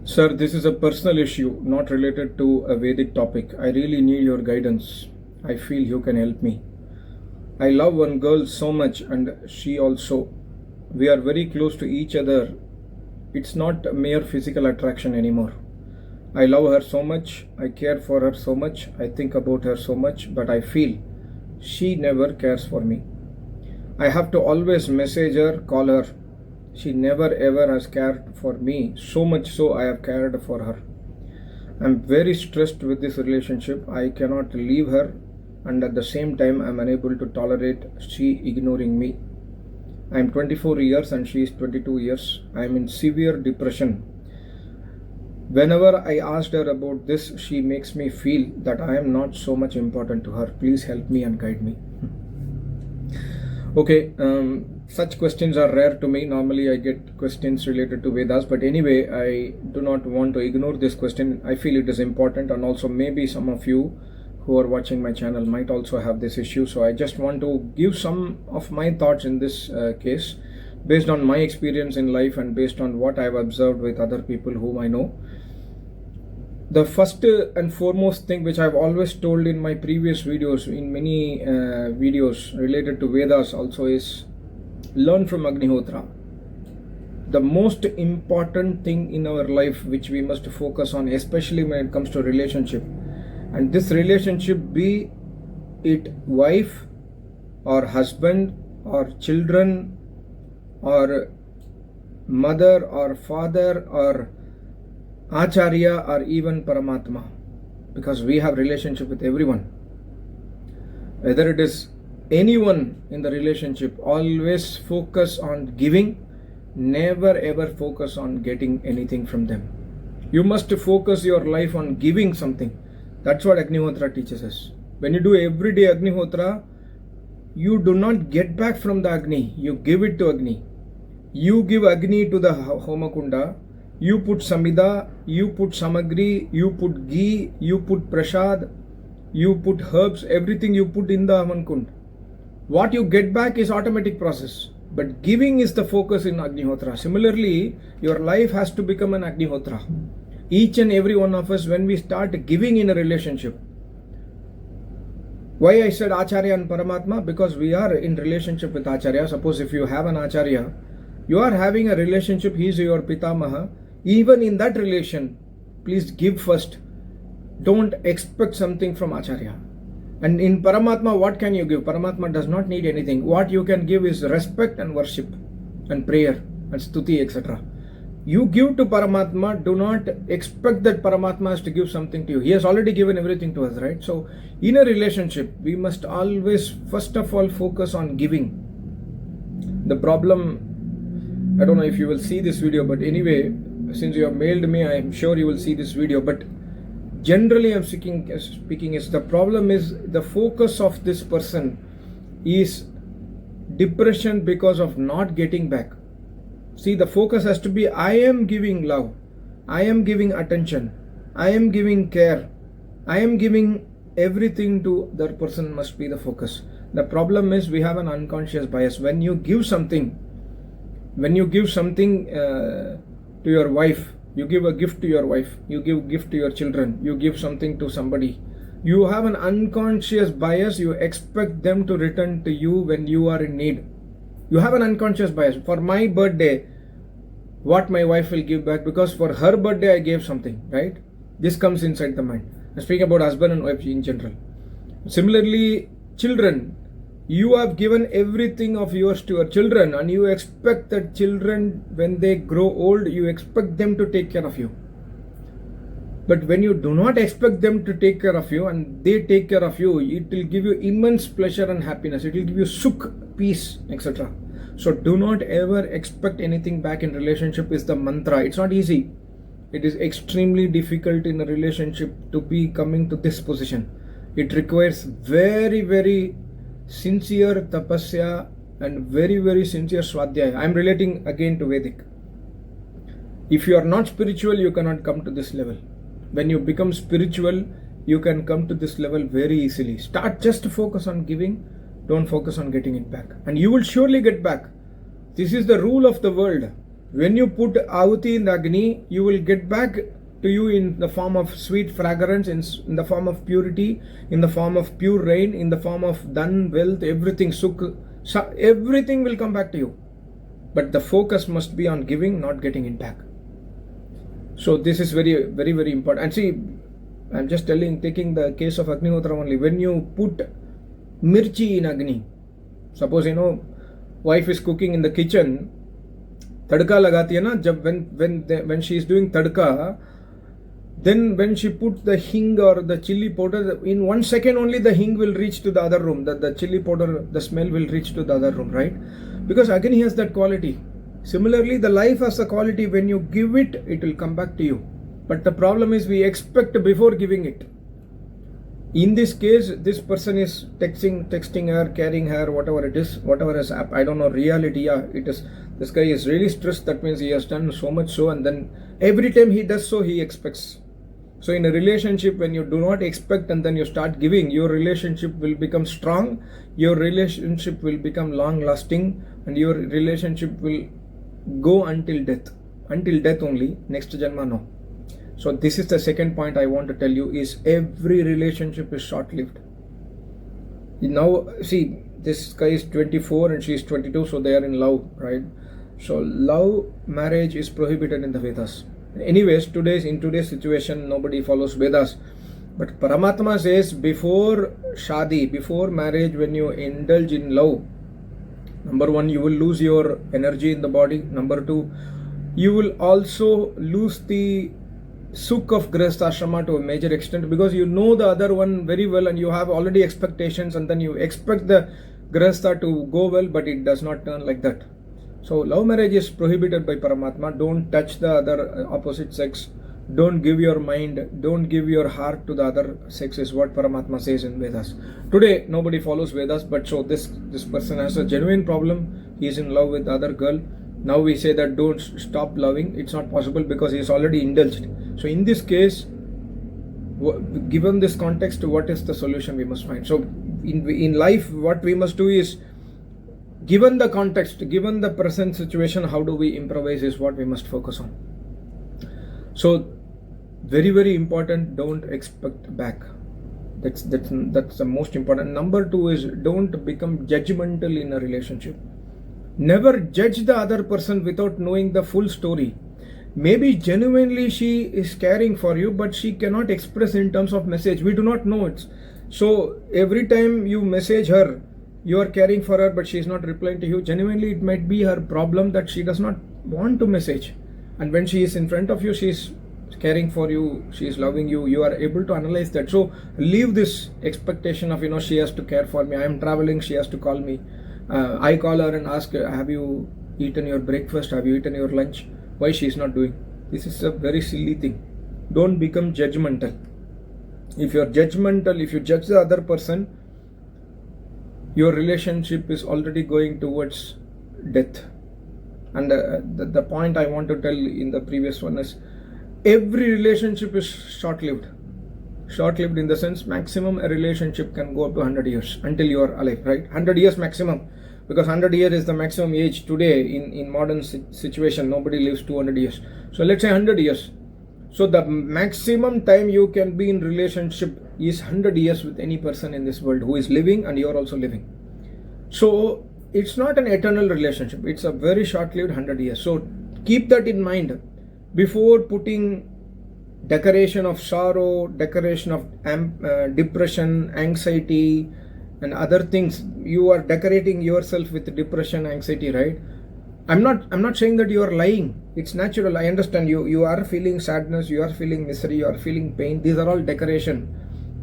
Sir, this is a personal issue, not related to a Vedic topic. I really need your guidance. I feel you can help me. I love one girl so much, and she also. We are very close to each other. It's not mere physical attraction anymore. I love her so much. I care for her so much. I think about her so much, but I feel she never cares for me. I have to always message her, call her. She never ever has cared for me, so much so I have cared for her. I'm very stressed with this relationship. I cannot leave her, and at the same time I'm unable to tolerate she ignoring me. I'm 24 years and she is 22 years. I'm in severe depression. Whenever I asked her about this, she makes me feel that I am not so much important to her. Please help me and guide me. Okay, such questions are rare to me. Normally I get questions related to Vedas, but anyway, I do not want to ignore this question. I feel it is important, and also maybe some of you who are watching my channel might also have this issue. So I just want to give some of my thoughts in this case based on my experience in life and based on what I have observed with other people whom I know. The first and foremost thing which I've always told in my previous videos, in many videos related to Vedas also, is learn from Agnihotra. The most important thing in our life which we must focus on, especially when it comes to relationship, and this relationship, be it wife or husband or children or mother or father or Acharya or even Paramatma, because we have relationship with everyone. Whether it is anyone in the relationship, always focus on giving, never ever focus on getting anything from them. You must focus your life on giving something. That's what Agnihotra teaches us. When you do everyday Agnihotra, you do not get back from the Agni, you give it to Agni. You give Agni to the Homakunda. You put Samida, you put Samagri, you put ghee, you put Prasad, you put herbs, everything you put in the Hamankund. What you get back is automatic process, but giving is the focus in Agnihotra. Similarly, your life has to become an Agnihotra. Each and every one of us, when we start giving in a relationship. Why I said Acharya and Paramatma? Because we are in relationship with Acharya. Suppose if you have an Acharya, you are having a relationship, he is your Pitamaha. Even in that relation, please give first. Don't expect something from Acharya. And in Paramatma, what can you give? Paramatma does not need anything. What you can give is respect and worship and prayer and stuti, etc. You give to Paramatma, do not expect that Paramatma has to give something to you. He has already given everything to us, right? So in a relationship, we must always first of all focus on giving. The problem, I don't know if you will see this video, but anyway, since you have mailed me, I am sure you will see this video. But generally I'm speaking is the problem is the focus of this person is depression because of not getting back. See, the focus has to be, I am giving love, I am giving attention, I am giving care, I am giving everything to that person must be the focus. The problem is we have an unconscious bias. When you give something to your wife, you give a gift to your wife, you give a gift to your children, you give something to somebody, you have an unconscious bias. You expect them to return to you when you are in need. You have an unconscious bias. For my birthday, what my wife will give back, because for her birthday I gave something, right? This comes inside the mind. I'm speaking about husband and wife in general. Similarly, children, you have given everything of yours to your children, and you expect that children, when they grow old, you expect them to take care of you. But when you do not expect them to take care of you and they take care of you, it will give you immense pleasure and happiness. It will give you sukh, peace, etc. So do not ever expect anything back in relationship is the mantra. It's not easy. It is extremely difficult in a relationship to be coming to this position. It requires very, very sincere tapasya and very, very sincere swadhyaya. I am relating again to Vedic. If you are not spiritual, you cannot come to this level. When you become spiritual, you can come to this level very easily. Start just to focus on giving. Don't focus on getting it back. And you will surely get back. This is the rule of the world. When you put ahuti in the Agni, you will get back to you in the form of sweet fragrance, in the form of purity, in the form of pure rain, in the form of dhan, wealth, everything, sukh, everything will come back to you. But the focus must be on giving, not getting it back. So this is very, very, very important. And see, I'm just taking the case of Agnihotra only. When you put mirchi in Agni, suppose wife is cooking in the kitchen, tadka lagati hai na, jab when she is doing tadka, then when she put the hing or the chili powder, in 1 second only the hing will reach to the other room, the chili powder, the smell will reach to the other room, right? Because Agni has that quality. Similarly, the life has a quality. When you give it, it will come back to you. But the problem is we expect before giving it. In this case, this person is texting her, carrying her, whatever it is, whatever is I don't know, reality, yeah, it is. This guy is really stressed. That means he has done so much so, and then every time he does so, he expects. So in a relationship, when you do not expect and then you start giving, your relationship will become strong, your relationship will become long lasting, and your relationship will go until death only. Next janma, no. So this is the second point I want to tell you, is every relationship is short-lived. Now see, this guy is 24 and she is 22, so they are in love, right? So love marriage is prohibited in the Vedas. Anyways, in today's situation, nobody follows Vedas. But Paramatma says before shadi, before marriage, when you indulge in love, number one, you will lose your energy in the body. Number two, you will also lose the sukh of Grihastha Ashrama to a major extent, because you know the other one very well and you have already expectations, and then you expect the Grihastha to go well, but it does not turn like that. So love marriage is prohibited by Paramatma. Don't touch the other opposite sex. Don't give your mind, don't give your heart to the other sex, is what Paramatma says in Vedas. Today nobody follows Vedas, but so this person has a genuine problem. He is in love with the other girl. Now we say that don't stop loving. It's not possible because he is already indulged. So in this case, given this context, what is the solution we must find? So in life, what we must do is, given the context, given the present situation, how do we improvise is what we must focus on. So very, very important, don't expect back. That's the most important. Number two is, don't become judgmental in a relationship. Never judge the other person without knowing the full story. Maybe genuinely she is caring for you, but she cannot express in terms of message. We do not know it. So every time you message her, you are caring for her, but she is not replying to you. Genuinely, it might be her problem that she does not want to message. And when she is in front of you, she is caring for you, she is loving you. You are able to analyze that. So leave this expectation of, she has to care for me. I am traveling, she has to call me. I call her and ask her, have you eaten your breakfast? Have you eaten your lunch? Why she is not doing? This is a very silly thing. Don't become judgmental. If you are judgmental, if you judge the other person, your relationship is already going towards death. And the point I want to tell in the previous one is, every relationship is short-lived. Short-lived in the sense, maximum a relationship can go up to 100 years until you are alive, right? 100 years maximum, because 100 years is the maximum age today in modern situation. Nobody lives 200 years. So let's say 100 years. So the maximum time you can be in relationship is 100 years with any person in this world who is living and you are also living. So it's not an eternal relationship. It's a very short-lived 100 years. So keep that in mind before putting decoration of sorrow, decoration of depression, anxiety, and other things. You are decorating yourself with depression, anxiety, right? I'm not saying that you are lying. It's natural. I understand you are feeling sadness, you are feeling misery, you are feeling pain. These are all decoration.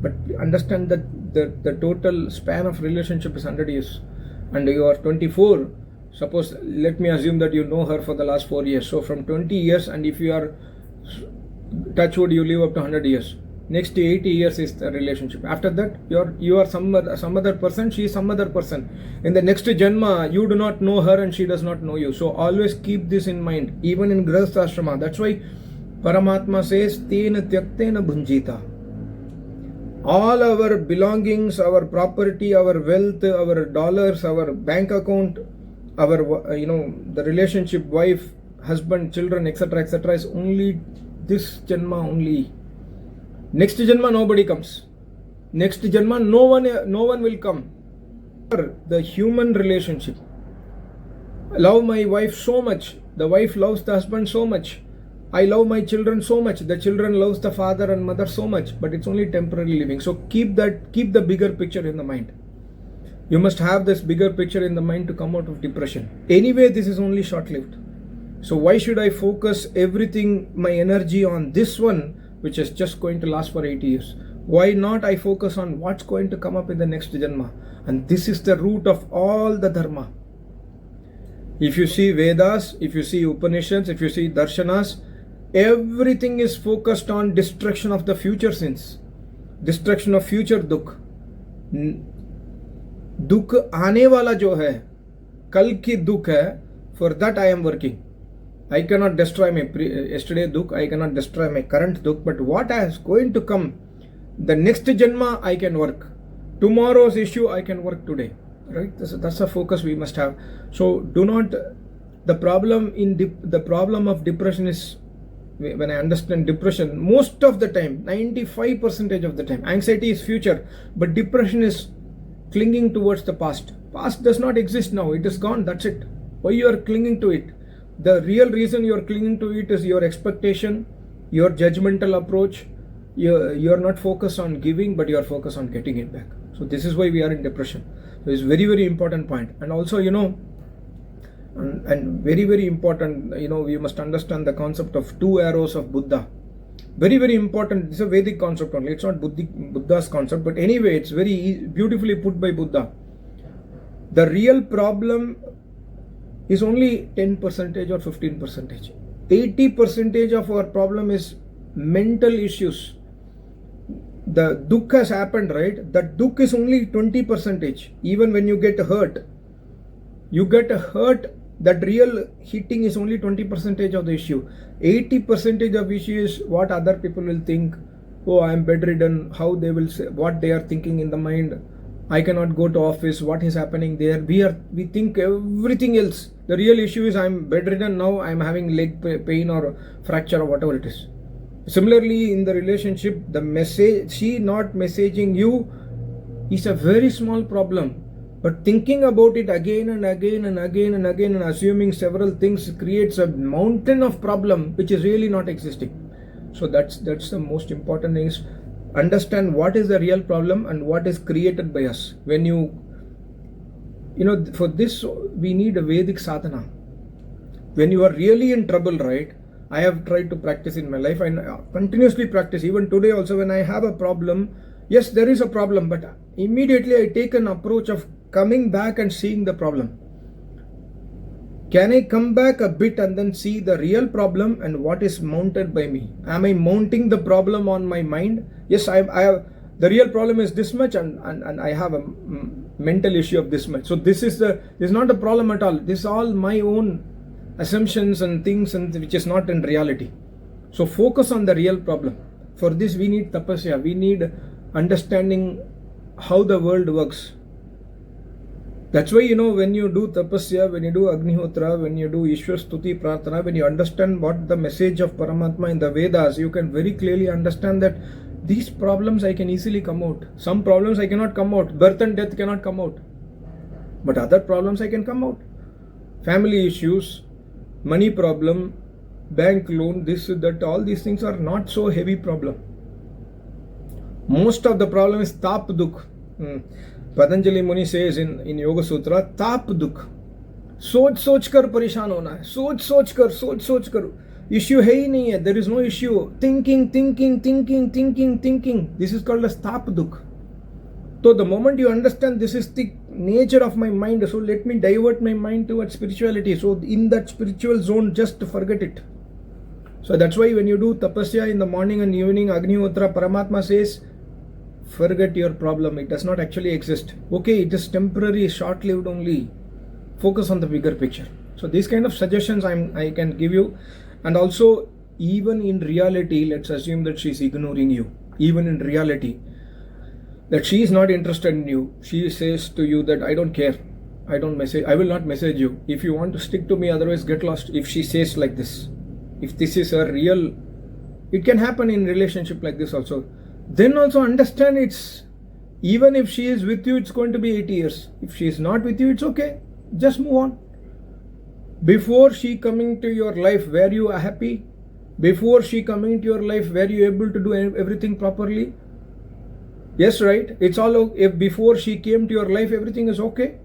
But understand that the total span of relationship is 100 years. And you are 24. Suppose, let me assume that you know her for the last 4 years. So from 20 years, and if you are, touch wood, you live up to 100 years. Next 80 years is the relationship. After that, you are some other person, she is some other person. In the next janma, you do not know her and she does not know you. So always keep this in mind, even in Grihastha Ashrama. That's why Paramatma says, Tena Tyaktena Bhunjita. All our belongings, our property, our wealth, our dollars, our bank account, our, the relationship, wife, husband, children, etc. is only this Janma only. Next Janma nobody comes. Next Janma no one will come. The human relationship. Love my wife so much. The wife loves the husband so much. I love my children so much. The children loves the father and mother so much. But it's only temporary living. So keep the bigger picture in the mind. You must have this bigger picture in the mind to come out of depression. Anyway, this is only short-lived. So why should I focus everything, my energy on this one, which is just going to last for 80 years? Why not I focus on what's going to come up in the next Janma? And this is the root of all the Dharma. If you see Vedas, if you see Upanishads, if you see Darshanas, everything is focused on destruction of the future sins, destruction of future dukh. दुख आने वाला जो है, कल की दुख है, for that I am working. I cannot destroy my yesterday dukh, I cannot destroy my current dukh, but what is going to come, the next Janma I can work. Tomorrow's issue I can work today. Right? That's a focus we must have. So do not, the problem of depression is, when I understand depression, most of the time, 95% of the time, anxiety is future, but depression is clinging towards the past. Past does not exist now. It is gone. That's it. Why you are clinging to it? The real reason you are clinging to it is your expectation, your judgmental approach. You are not focused on giving, but you are focused on getting it back. So this is why we are in depression. So it's very, very important point. And also, and very, very important, we must understand the concept of 2 arrows of Buddha. Very, very important. It's a Vedic concept only. It's not Buddha's concept, but anyway, it's very beautifully put by Buddha. The real problem is only 10% or 15%. 80% of our problem is mental issues. The dukh has happened, right? The dukh is only 20%. Even when you get hurt, that real hitting is only 20% of the issue. 80% of issue is what other people will think. Oh, I am bedridden. How they will say, what they are thinking in the mind. I cannot go to office. What is happening there? We think everything else. The real issue is I am bedridden now. I am having leg pain or fracture or whatever it is. Similarly, in the relationship, the message, she not messaging you is a very small problem. But thinking about it again and again and again and again and assuming several things creates a mountain of problem which is really not existing. So that's the most important thing, is understand what is the real problem and what is created by us. When for this we need a Vedic sadhana. When you are really in trouble, right? I have tried to practice in my life and continuously practice. Even today also, when I have a problem, yes, there is a problem, but immediately I take an approach of coming back and seeing the problem. Can I come back a bit and then see the real problem and what is mounted by me? Am I mounting the problem on my mind? Yes, I have. The real problem is this much, and I have a mental issue of this much. So this is not a problem at all. This is all my own assumptions and things, and which is not in reality. So focus on the real problem. For this we need tapasya. We need understanding how the world works. That's why, when you do tapasya, when you do Agnihotra, when you do Ishwar Stuti Prarthana, when you understand what the message of Paramatma in the Vedas, you can very clearly understand that these problems I can easily come out. Some problems I cannot come out. Birth and death cannot come out. But other problems I can come out. Family issues, money problem, bank loan, this, that, all these things are not so heavy problem. Most of the problem is tap dukh. Patanjali Muni says in Yoga Sutra, tap dukh. सोच कर परेशान होना है, सोच कर issue है ही नहीं है, there is no issue. Thinking. This is called as tap dukh. So the moment you understand this is the nature of my mind, so let me divert my mind towards spirituality. So in that spiritual zone, just forget it. So that's why when you do tapasya in the morning and evening, Agnihotra, Paramatma says, forget your problem. It does not actually exist. Okay, it is temporary, short-lived only. Focus on the bigger picture. So these kind of suggestions I can give you. And also, even in reality, let's assume that she is ignoring you. Even in reality, that she is not interested in you. She says to you that I don't care. I will not message you. If you want to stick to me, otherwise get lost. If she says like this, if this is a real, it can happen in relationship like this also. Then also understand it's, even if she is with you, it's going to be 8 years. If she is not with you, it's okay. Just move on. Before she coming to your life where you are happy, before she coming to your life where you able to do everything properly, yes, right? It's all, if before she came to your life, everything is okay.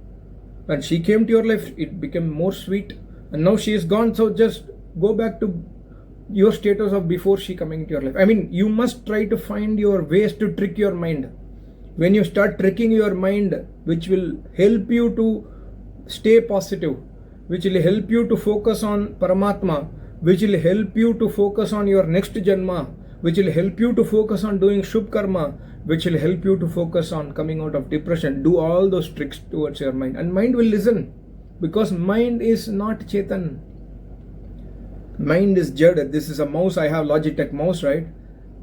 When she came to your life, it became more sweet. And now she is gone, so just go back to your status of before she coming into your life. I mean, you must try to find your ways to trick your mind. When you start tricking your mind, which will help you to stay positive, which will help you to focus on Paramatma, which will help you to focus on your next Janma, which will help you to focus on doing Shubh Karma, which will help you to focus on coming out of depression. Do all those tricks towards your mind, and mind will listen, because mind is not Chetan. Mind is Jad. This is a mouse. I have Logitech mouse, right?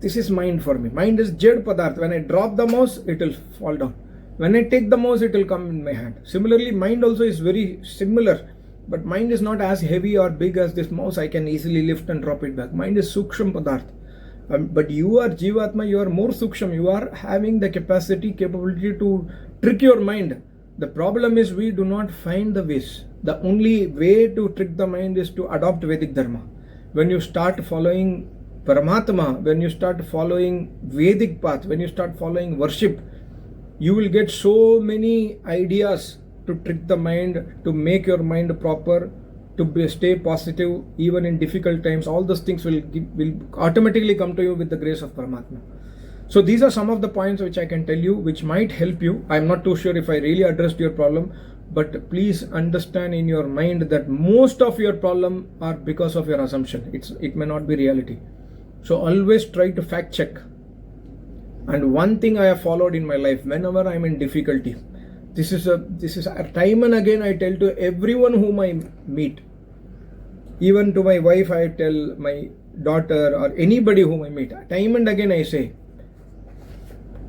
This is mind for me. Mind is Jad Padarth. When I drop the mouse, it will fall down. When I take the mouse, it will come in my hand. Similarly, mind also is very similar, but mind is not as heavy or big as this mouse. I can easily lift and drop it back. Mind is Suksham Padarth. But you are Jivatma, you are more Suksham. You are having the capability to trick your mind. The problem is we do not find the ways. The only way to trick the mind is to adopt Vedic Dharma. When you start following Paramatma, when you start following Vedic path, when you start following worship, you will get so many ideas to trick the mind, to make your mind proper, to stay positive even in difficult times. All those things will automatically come to you with the grace of Paramatma. So these are some of the points which I can tell you, which might help you. I'm not too sure if I really addressed your problem, but please understand in your mind that most of your problem are because of your assumption. It may not be reality. So always try to fact check. And one thing I have followed in my life, whenever I'm in difficulty, this is a time and again I tell to everyone whom I meet, even to my wife, I tell my daughter or anybody whom I meet, time and again I say,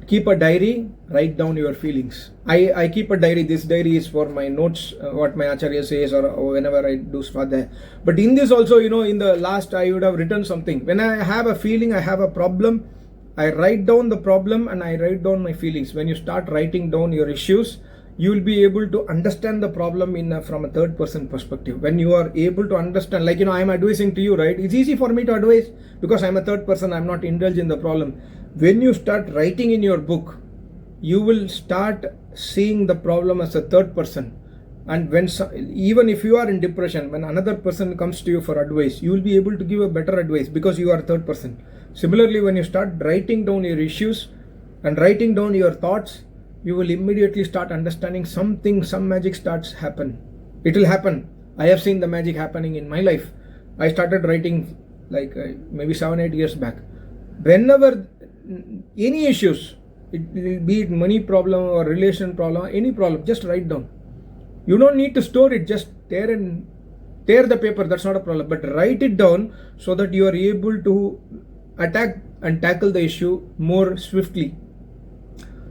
keep a diary, write down your feelings. I keep a diary. This diary is for my notes, what my Acharya says, or whenever I do Svadhyaya. But in this also, in the last I would have written something. When I have a feeling, I have a problem, I write down the problem and I write down my feelings. When you start writing down your issues, you will be able to understand the problem from a third person perspective. When you are able to understand, like I am advising to you, right? It's easy for me to advise because I am a third person. I am not indulged in the problem. When you start writing in your book, you will start seeing the problem as a third person. And even if you are in depression, when another person comes to you for advice, you will be able to give a better advice because you are a third person. Similarly, when you start writing down your issues and writing down your thoughts, you will immediately start understanding something, some magic starts happen. It will happen. I have seen the magic happening in my life. I started writing like maybe 7-8 years back. Whenever any issues, be it money problem or relation problem, any problem, just write down. You don't need to store it, just tear the paper, that's not a problem, but write it down so that you are able to attack and tackle the issue more swiftly.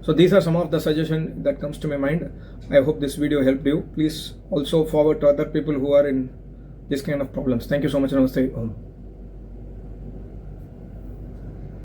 So these are some of the suggestions that comes to my mind. I hope this video helped you. Please also forward to other people who are in this kind of problems. Thank you so much. Namaste. Om.